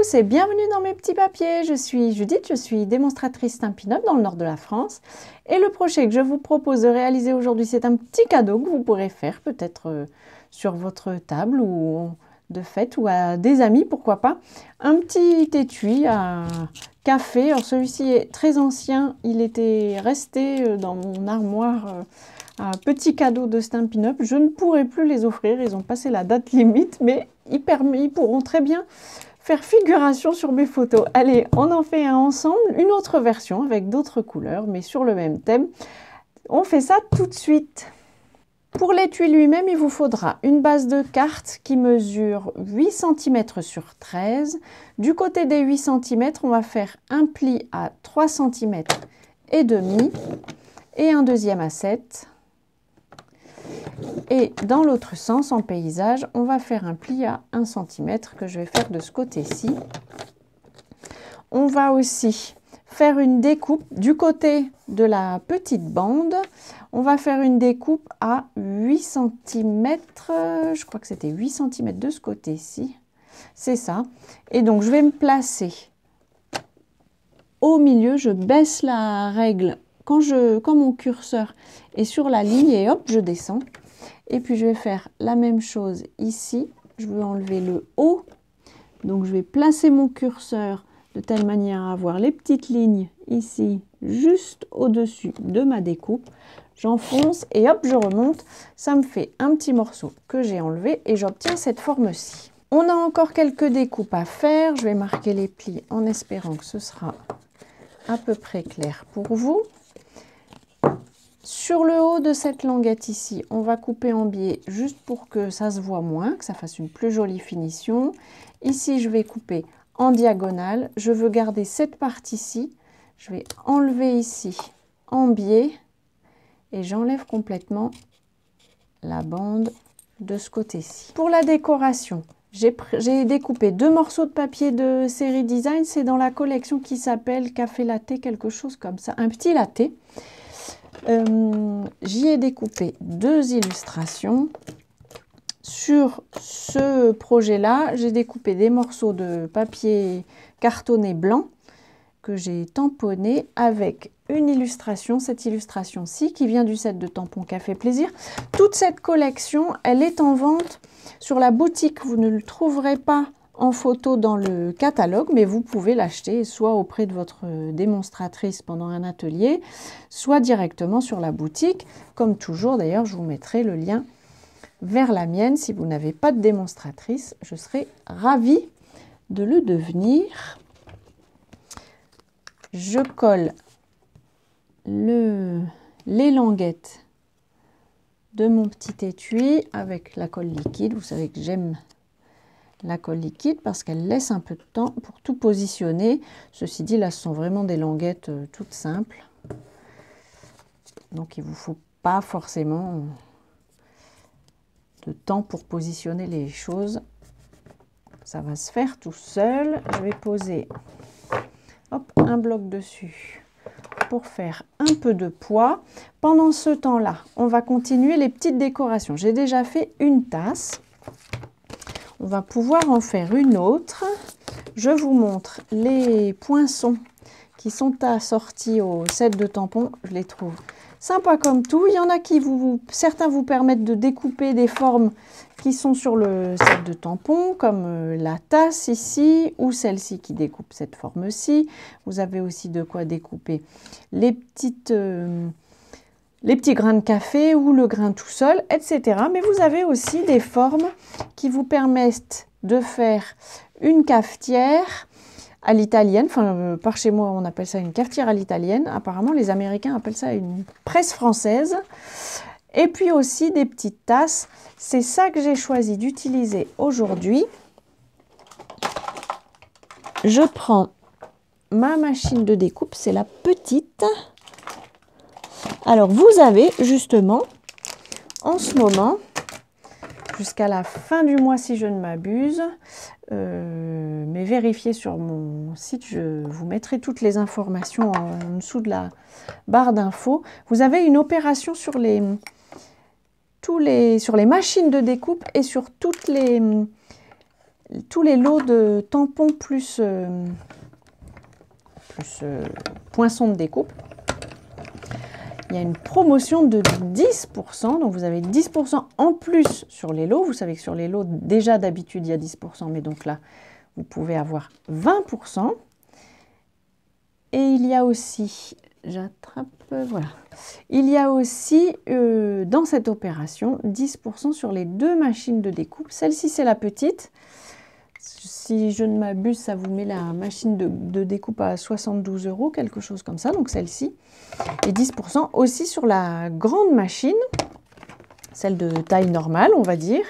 tous et bienvenue dans mes petits papiers. Je suis Judith, je suis démonstratrice Stampin' Up dans le nord de la France. Et le projet que je vous propose de réaliser aujourd'hui, c'est un petit cadeau que vous pourrez faire peut-être sur votre table ou de fête ou à des amis, pourquoi pas. Un petit étui à café. Alors celui-ci est très ancien, il était resté dans mon armoire. Un petit cadeau de Stampin' Up. Je ne pourrai plus les offrir, ils ont passé la date limite, mais ils pourront très bien faire figuration sur mes photos. Allez, on en fait un ensemble, une autre version avec d'autres couleurs, mais sur le même thème. On fait ça tout de suite. Pour l'étui lui-même, il vous faudra une base de carte qui mesure 8 cm sur 13. Du côté des 8 cm, on va faire un pli à 3 cm et demi et un deuxième à 7. Et dans l'autre sens, en paysage, on va faire un pli à 1 cm que je vais faire de ce côté-ci. On va aussi faire une découpe du côté de la petite bande. On va faire une découpe à 8 cm, je crois que c'était 8 cm de ce côté-ci. C'est ça. Et donc, je vais me placer au milieu. Je baisse la règle quand mon curseur est sur la ligne et hop, je descends. Et puis je vais faire la même chose ici. Je veux enlever le haut. Donc je vais placer mon curseur de telle manière à avoir les petites lignes ici, juste au-dessus de ma découpe. J'enfonce et hop, je remonte. Ça me fait un petit morceau que j'ai enlevé et j'obtiens cette forme-ci. On a encore quelques découpes à faire. Je vais marquer les plis en espérant que ce sera à peu près clair pour vous. Sur le haut de cette languette ici, on va couper en biais juste pour que ça se voit moins, que ça fasse une plus jolie finition. Ici, je vais couper en diagonale. Je veux garder cette partie-ci. Je vais enlever ici en biais et j'enlève complètement la bande de ce côté-ci. Pour la décoration, j'ai découpé 2 morceaux de papier de série design. C'est dans la collection qui s'appelle Café Latte, quelque chose comme ça, un petit latte. J'y ai découpé 2 illustrations. Sur ce projet-là, j'ai découpé des morceaux de papier cartonné blanc que j'ai tamponné avec une illustration, cette illustration-ci, qui vient du set de tampons Café Plaisir. Toute cette collection, elle est en vente sur la boutique. Vous ne le trouverez pas en photo dans le catalogue, mais vous pouvez l'acheter soit auprès de votre démonstratrice pendant un atelier, soit directement sur la boutique. Comme toujours, d'ailleurs, je vous mettrai le lien vers la mienne. Si vous n'avez pas de démonstratrice, je serai ravie de le devenir. Je colle les languettes de mon petit étui avec la colle liquide. Vous savez que j'aime la colle liquide parce qu'elle laisse un peu de temps pour tout positionner. Ceci dit, là, ce sont vraiment des languettes toutes simples. Donc, il ne vous faut pas forcément de temps pour positionner les choses. Ça va se faire tout seul. Je vais poser hop, un bloc dessus pour faire un peu de poids. Pendant ce temps-là, on va continuer les petites décorations. J'ai déjà fait une tasse. On va pouvoir en faire une autre. Je vous montre les poinçons qui sont assortis au set de tampons. Je les trouve sympas comme tout. Il y en a qui certains vous permettent de découper des formes qui sont sur le set de tampons, comme la tasse ici, ou celle-ci qui découpe cette forme-ci. Vous avez aussi de quoi découper les petits grains de café ou le grain tout seul, etc. Mais vous avez aussi des formes qui vous permettent de faire une cafetière à l'italienne. Enfin, par chez moi, on appelle ça une cafetière à l'italienne. Apparemment, les Américains appellent ça une presse française. Et puis aussi des petites tasses. C'est ça que j'ai choisi d'utiliser aujourd'hui. Je prends ma machine de découpe, c'est la petite. Alors, vous avez justement, en ce moment, jusqu'à la fin du mois, si je ne m'abuse, mais vérifiez sur mon site, je vous mettrai toutes les informations en dessous de la barre d'infos. Vous avez une opération sur les machines de découpe et sur toutes les tous les lots de tampons plus, poinçons de découpe. Il y a une promotion de 10%, donc vous avez 10% en plus sur les lots. Vous savez que sur les lots, déjà d'habitude, il y a 10%, mais donc là, vous pouvez avoir 20%. Et il y a aussi, j'attrape, voilà. Il y a aussi, dans cette opération, 10% sur les 2 machines de découpe. Celle-ci, c'est la petite. Si je ne m'abuse, ça vous met la machine de découpe à 72 €, quelque chose comme ça, donc celle-ci. Et 10% aussi sur la grande machine, celle de taille normale, on va dire,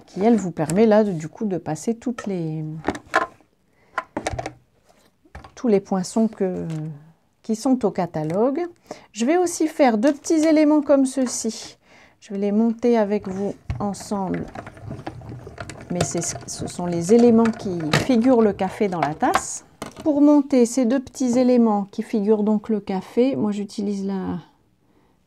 qui, elle, vous permet là, du coup, de passer tous les poinçons qui sont au catalogue. Je vais aussi faire 2 petits éléments comme ceci. Je vais les monter avec vous ensemble. Mais ce sont les éléments qui figurent le café dans la tasse. Pour monter ces 2 petits éléments qui figurent donc le café, moi j'utilise la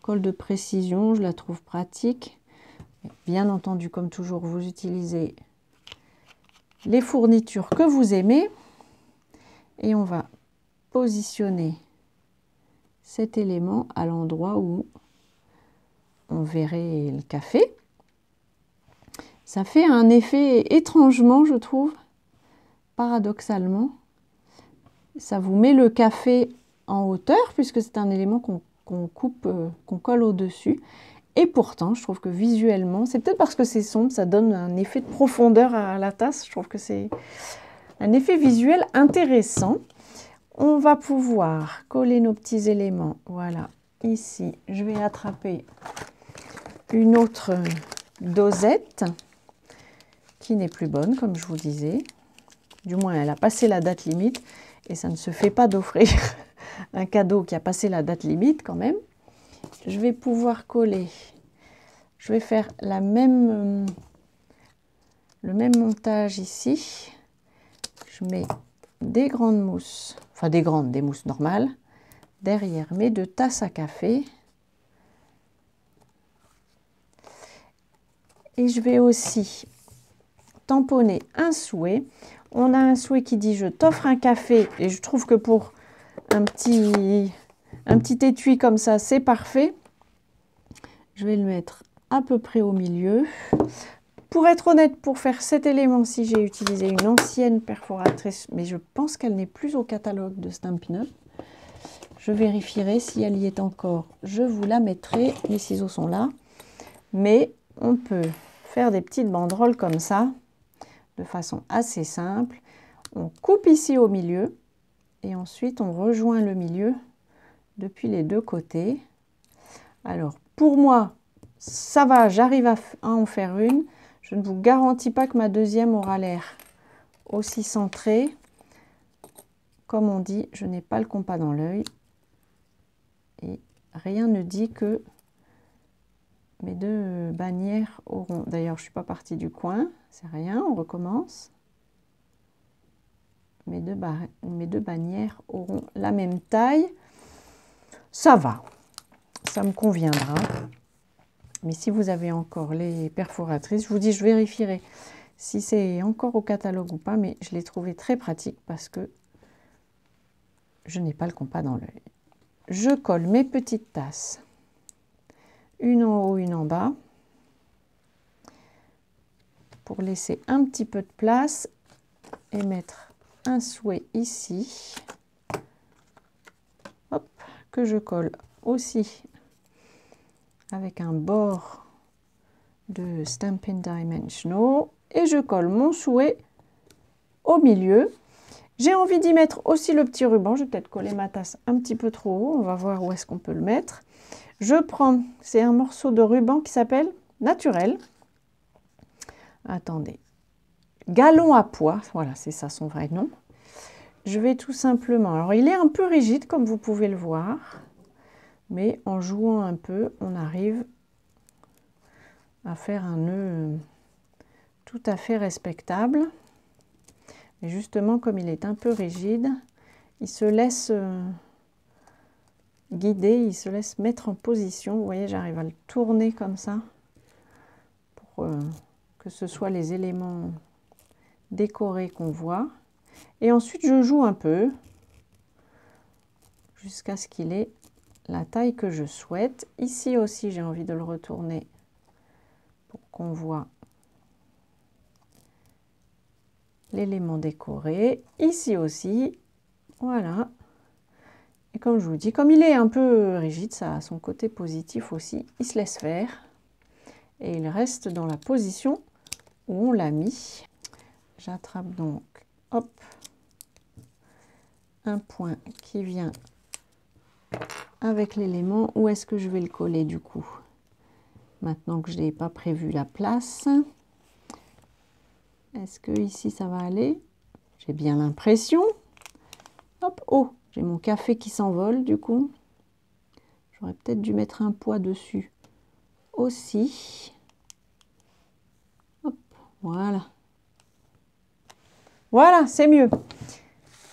colle de précision, je la trouve pratique. Bien entendu, comme toujours, vous utilisez les fournitures que vous aimez. Et on va positionner cet élément à l'endroit où on verrait le café. Ça fait un effet étrangement, je trouve, paradoxalement. Ça vous met le café en hauteur, puisque c'est un élément qu'on coupe, qu'on colle au-dessus. Et pourtant, je trouve que visuellement, c'est peut-être parce que c'est sombre, ça donne un effet de profondeur à la tasse. Je trouve que c'est un effet visuel intéressant. On va pouvoir coller nos petits éléments. Voilà, ici, je vais attraper une autre dosette qui n'est plus bonne, comme je vous disais. Du moins, elle a passé la date limite et ça ne se fait pas d'offrir un cadeau qui a passé la date limite quand même. Je vais pouvoir coller. Je vais faire le même montage ici. Je mets des grandes mousses, enfin des mousses normales, derrière mes 2 tasses à café. Et je vais aussi tamponner un souhait. On a un souhait qui dit « Je t'offre un café » et je trouve que pour un petit étui comme ça, c'est parfait. Je vais le mettre à peu près au milieu. Pour être honnête, pour faire cet élément-ci, j'ai utilisé une ancienne perforatrice, mais je pense qu'elle n'est plus au catalogue de Stampin' Up. Je vérifierai si elle y est encore. Je vous la mettrai. Les ciseaux sont là. Mais on peut faire des petites banderoles comme ça, de façon assez simple. On coupe ici au milieu et ensuite on rejoint le milieu depuis les 2 côtés. Alors, pour moi, ça va, j'arrive à en faire une. Je ne vous garantis pas que ma deuxième aura l'air aussi centrée. Comme on dit, je n'ai pas le compas dans l'œil. Et rien ne dit que mes 2 bannières auront... D'ailleurs, je ne suis pas partie du coin, c'est rien, on recommence. Mes deux bannières auront la même taille. Ça va, ça me conviendra. Mais si vous avez encore les perforatrices, je vous dis, je vérifierai si c'est encore au catalogue ou pas, mais je l'ai trouvé très pratique parce que je n'ai pas le compas dans l'œil. Je colle mes petites tasses, une en haut, une en bas, pour laisser un petit peu de place et mettre un souhait ici, hop, que je colle aussi avec un bord de Stampin' Dimensional et je colle mon souhait au milieu. J'ai envie d'y mettre aussi le petit ruban. Je vais peut-être coller ma tasse un petit peu trop haut. On va voir où est-ce qu'on peut le mettre. Je prends, c'est un morceau de ruban qui s'appelle Naturel. Attendez. Galon à pois. Voilà, c'est ça son vrai nom. Je vais tout simplement... Alors, il est un peu rigide, comme vous pouvez le voir. Mais en jouant un peu, on arrive à faire un nœud tout à fait respectable. Et justement, comme il est un peu rigide, il se laisse guider, il se laisse mettre en position. Vous voyez, j'arrive à le tourner comme ça pour que ce soit les éléments décorés qu'on voit. Et ensuite, je joue un peu jusqu'à ce qu'il ait la taille que je souhaite. Ici aussi, j'ai envie de le retourner pour qu'on voit l'élément décoré. Ici aussi, voilà. Et comme je vous dis, comme il est un peu rigide, ça a son côté positif aussi. Il se laisse faire et il reste dans la position où on l'a mis. J'attrape donc, hop, un point qui vient avec l'élément. Où est-ce que je vais le coller du coup? Maintenant que je n'ai pas prévu la place. Est-ce que ici ça va aller? J'ai bien l'impression. Hop, oh, j'ai mon café qui s'envole du coup. J'aurais peut-être dû mettre un poids dessus aussi. Hop, voilà. Voilà, c'est mieux.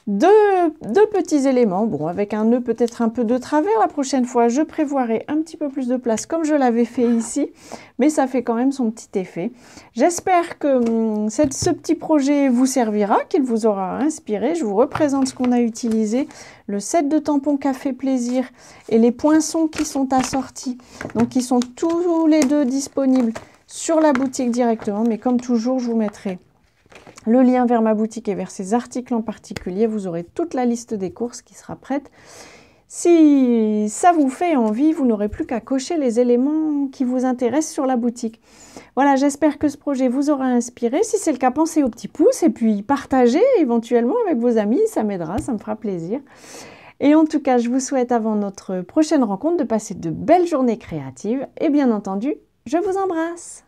Deux petits éléments, bon, avec un nœud peut-être un peu de travers. La prochaine fois, je prévoirai un petit peu plus de place comme je l'avais fait ici, mais ça fait quand même son petit effet. J'espère que ce petit projet vous servira, qu'il vous aura inspiré. Je vous représente ce qu'on a utilisé, le set de tampons Café Plaisir et les poinçons qui sont assortis. Donc, ils sont tous les deux disponibles sur la boutique directement, mais comme toujours, je vous mettrai le lien vers ma boutique et vers ces articles en particulier. Vous aurez toute la liste des courses qui sera prête. Si ça vous fait envie, vous n'aurez plus qu'à cocher les éléments qui vous intéressent sur la boutique. Voilà, j'espère que ce projet vous aura inspiré. Si c'est le cas, pensez au petit pouce et puis partagez éventuellement avec vos amis. Ça m'aidera, ça me fera plaisir. Et en tout cas, je vous souhaite avant notre prochaine rencontre de passer de belles journées créatives. Et bien entendu, je vous embrasse.